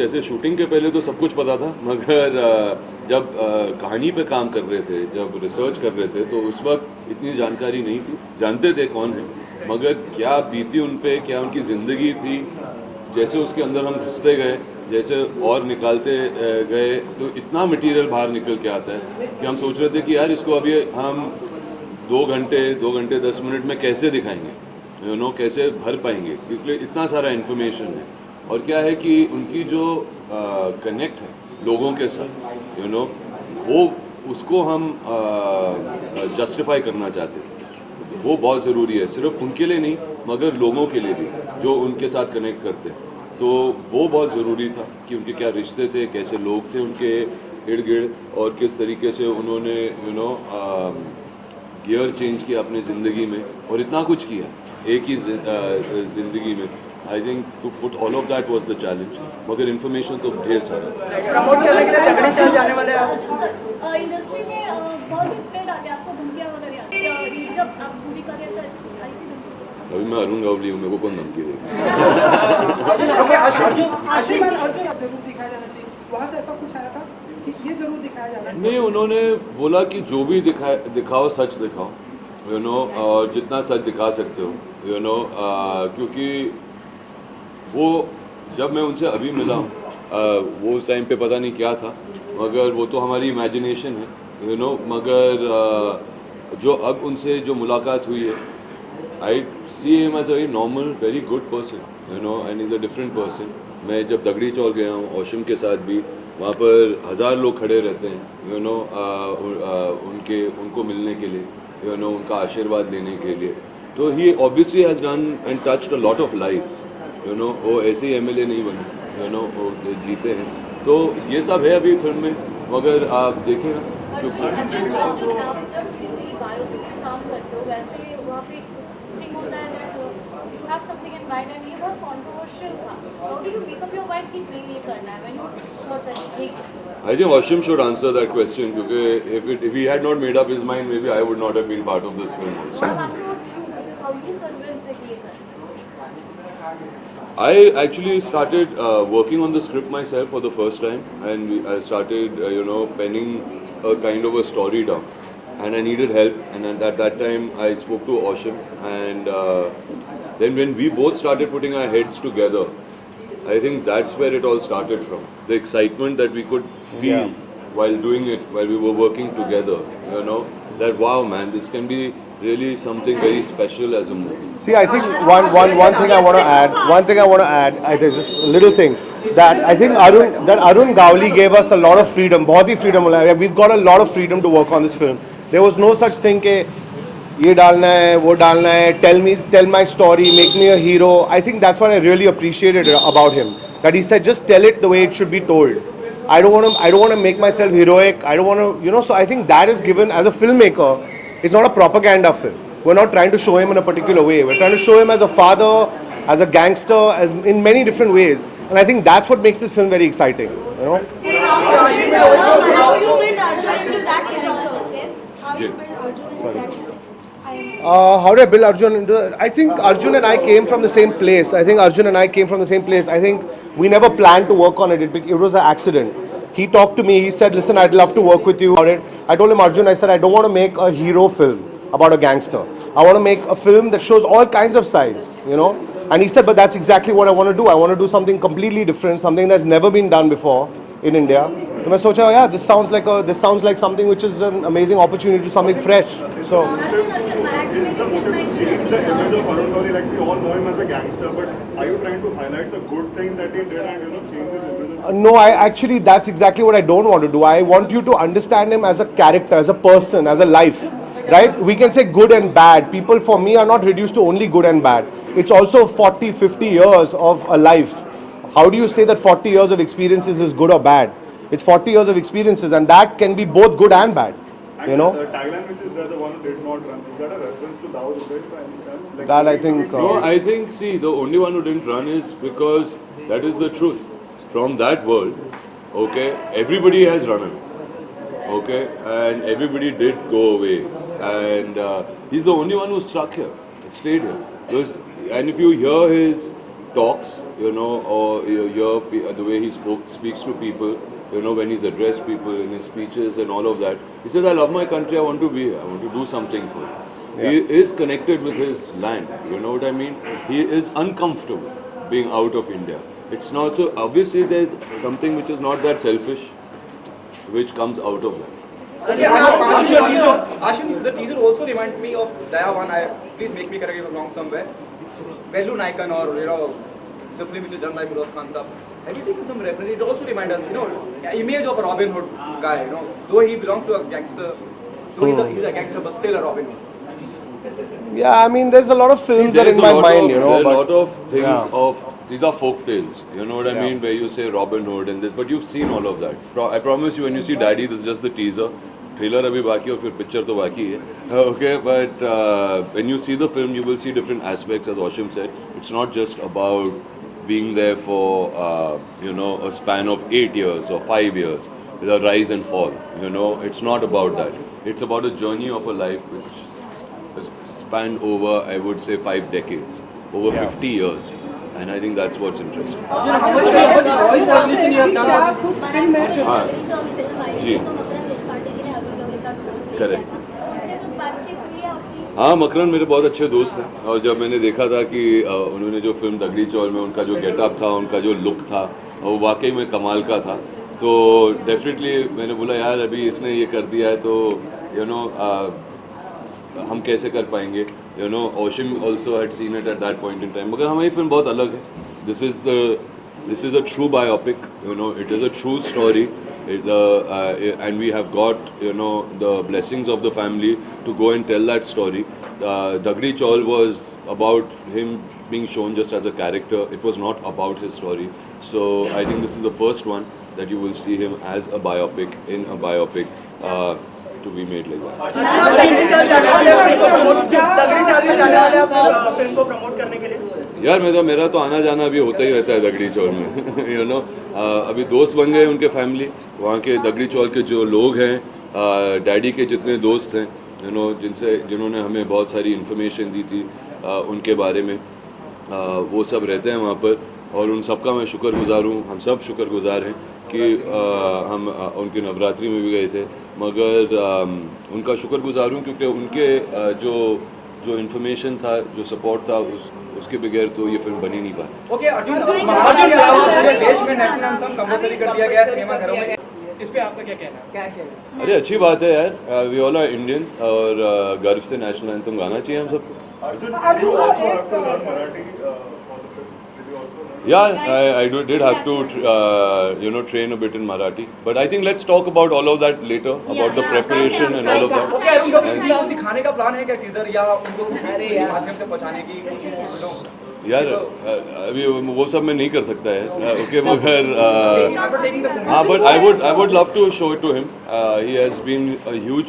जैसे शूटिंग के पहले तो सब कुछ पता था, मगर जब कहानी पे काम कर रहे थे, जब रिसर्च कर रहे थे, तो उस वक्त इतनी जानकारी नहीं थी। जानते थे कौन है, मगर क्या बीती उन पे, क्या उनकी ज़िंदगी थी, जैसे उसके अंदर हम घुसते गए, जैसे और निकालते गए, तो इतना मटेरियल बाहर निकल के आता है कि हम सोच रहे थे कि यार इसको अभी हम 2 घंटे 10 मिनट में कैसे दिखाएंगे, कैसे भर पाएंगे, क्योंकि इतना सारा इन्फॉर्मेशन है। और क्या है कि उनकी जो कनेक्ट है लोगों के साथ, वो उसको हम जस्टिफाई करना चाहते थे। वो बहुत ज़रूरी है, सिर्फ उनके लिए नहीं मगर लोगों के लिए भी जो उनके साथ कनेक्ट करते हैं। तो वो बहुत ज़रूरी था कि उनके क्या रिश्ते थे, कैसे लोग थे उनके इर्द गिर्द, और किस तरीके से उन्होंने गियर चेंज किया अपनी ज़िंदगी में, और इतना कुछ किया एक ही ज़िंदगी में। I think to put all of that was the challenge, मगर इन्फॉर्मेशन तो ढेर सारा। प्रमोट करने के लिए तगड़े चल जाने वाले आप इंडस्ट्री में बहुत थ्रेड आते हैं आपको, धमकियां वगैरह आती हैं जब आप मूवी कर रहे थे, आई थी धमकी? अभी मैं अरुण गावली हूँ, मेरे को कौन धमकी देगा? अर्जुन जरूर दिखाया जाना चाहिए, वहाँ से ऐसा कुछ आया था कि ये जरूर दिखाया जाना चाहिए? नहीं, उन्होंने बोला कि जो भी दिखाओ सच दिखाओ, और जितना सच दिखा सकते हो, क्योंकि वो जब मैं उनसे अभी मिला हूँ, वो उस टाइम पे पता नहीं क्या था, मगर वो तो हमारी इमेजिनेशन है, मगर जो अब उनसे जो मुलाकात हुई है, I see him as a very normal, very good person, and is a different person. मैं जब दगड़ी चौल गया हूँ औशम के साथ भी, वहाँ पर 1000 लोग खड़े रहते हैं, उनको मिलने के लिए, उनका आशीर्वाद लेने के लिए। तो he obviously has done and touched a lot of lives, वो ऐसे ही एमएलए नहीं बने, वो जीते हैं। तो ये सब है अभी फिल्म में, मगर आप देखें I think Ashim should answer that question, because if he had not made up his mind, maybe I would not have been part of this film also. I actually started working on the script myself for the first time, and I started, penning a kind of a story down, and I needed help. And at that time, I spoke to Ashim, and then when we both started putting our heads together, I think that's where it all started from. The excitement that we could feel while doing it, while we were working together, that wow, man, this can be really something very special as a movie. See, I think one thing I want to add. I think just a little thing that I think Arun Gawli gave us a lot of freedom. बहुत ही freedom मिला है. We've got a lot of freedom to work on this film. There was no such thing के ये डालना है, वो डालना है. Tell my story, make me a hero. I think that's what I really appreciated about him. That he said, just tell it the way it should be told. I don't want to make myself heroic. I don't want to, So I think that is given as a filmmaker. It's not a propaganda film. We're not trying to show him in a particular way. We're trying to show him as a father, as a gangster, as in many different ways. And I think that's what makes this film very exciting. How you build Arjun into that character? How you build Arjun? Sorry. How did I build Arjun? I think Arjun and I came from the same place. I think we never planned to work on it. It was an accident. He talked to me. He said, listen, I'd love to work with you about it. I told him, Arjun, I said, I don't want to make a hero film about a gangster. I want to make a film that shows all kinds of sides, And he said, but that's exactly what I want to do. I want to do something completely different, something that's never been done before in India. So I thought, yeah, this sounds like something which is an amazing opportunity to do something fresh. So. Change the image of Arun Gawli, like we all know him as a gangster, but are you trying to highlight the good things that he did and change his image? No, that's exactly what I don't want to do. I want you to understand him as a character, as a person, as a life, right? We can say good and bad. People for me are not reduced to only good and bad. It's also 40, 50 years of a life. How do you say that 40 years of experiences is good or bad? It's 40 years of experiences, and that can be both good and bad. The tagline, which is the one who did not run, is that a reference to Dawood by any chance? Like that I think. No, I think, see, the only one who didn't run is because that is the truth. From that world, okay, everybody has run away, okay, and everybody did go away, and he's the only one who stuck here, stayed here. And if you hear his talks, you know, or you hear the way he speaks to people, you know, when he's addressed people in his speeches and all of that. He says, I love my country, I want to be here, I want to do something for it. He is connected with his land, you know what I mean? He is uncomfortable being out of India. It's not so, obviously there's something which is not that selfish, which comes out of that. Ashim, the teaser also reminds me of Daya One. Please make me correct if I'm wrong somewhere. Velu Naikan, or you know, it's a film which is done by Firoz Khan Saab. Have you taken some reference? It also reminds us, you know, image of a Robin Hood guy. You know, though he belongs to a gangster, though he's a gangster, but still a Robin Hood. Yeah, I mean, there's a lot of films that are in There's my a lot mind, of- you know. There are a But lot of things these are folk tales, you know what I mean, where you say Robin Hood and this, but you've seen all of that. I promise you, when you see Daddy, this is just the teaser. Trailer abhi baki hai, fir picture to baki hai. Okay, but when you see the film, you will see different aspects, as Ashim said. It's not just about being there for, you know, a span of 8 years or 5 years, with a rise and fall, you know. It's not about that. It's about a journey of a life which spanned over, I would say, 5 decades, over 50 years. And I think that's what's interesting. जी correct हाँ मकरन मेरे बहुत अच्छे दोस्त हैं और जब मैंने देखा था कि उन्होंने जो फिल्म दगड़ी चौल में उनका जो गेटअप था उनका जो लुक था वो वाकई में कमाल का था तो डेफिनेटली मैंने बोला यार अभी इसने ये कर दिया है तो यू नो हम कैसे कर पाएंगे यू नो ओशिम also had seen it at that point in time मगर हमारी फिल्म बहुत अलग है this is a true biopic you know it is a true story and we have got you know the blessings of the family to go and tell that story. Dagdi Chaul was about him being shown just as a character. It was not about his story. So I think this is the first one that you will see him as a biopic in a biopic to be made like that. यार मेरा तो आना जाना अभी होता ही रहता है दगड़ी चौल में यू नो अभी दोस्त बन गए उनके फैमिली वहाँ के दगड़ी चौल के जो लोग हैं डैडी के जितने दोस्त हैं यू नो जिन्होंने हमें बहुत सारी इन्फॉर्मेशन दी थी उनके बारे में वो सब रहते हैं वहाँ पर और उन सब का मैं शुक्रगुजार हूँ हम सब शुक्रगुजार हैं कि हम उनकी नवरात्रि में भी गए थे मगर उनका शुक्रगुजार हूँ क्योंकि उनके जो इन्फॉर्मेशन था जो सपोर्ट था उसके बगैर तो ये फिल्म बनी नहीं पाती। ओके अर्जुन पूरे देश में नेशनल एंथम कंपलसरी कर दिया गया है सिनेमा घरों में इस पे आपका क्या कहना है? अरे अच्छी बात है यार वी ऑल आर इंडियंस और गर्व से नेशनल एंथम गाना चाहिए हम सबको। Arjun, you also have to learn Marathi for the film. Did you also learn? Yeah, I did have to you know train a bit in Marathi, but I think let's talk about all of that later about the preparation and all of that. Okay Arun Gawli ji को दिखाने का plan है क्या teaser या उनको किसी माध्यम से पहुंचाने की कोशिश यार अभी वो सब मैं नहीं कर सकता है ओके मगर हाँ but I would love to show it to him he has been a huge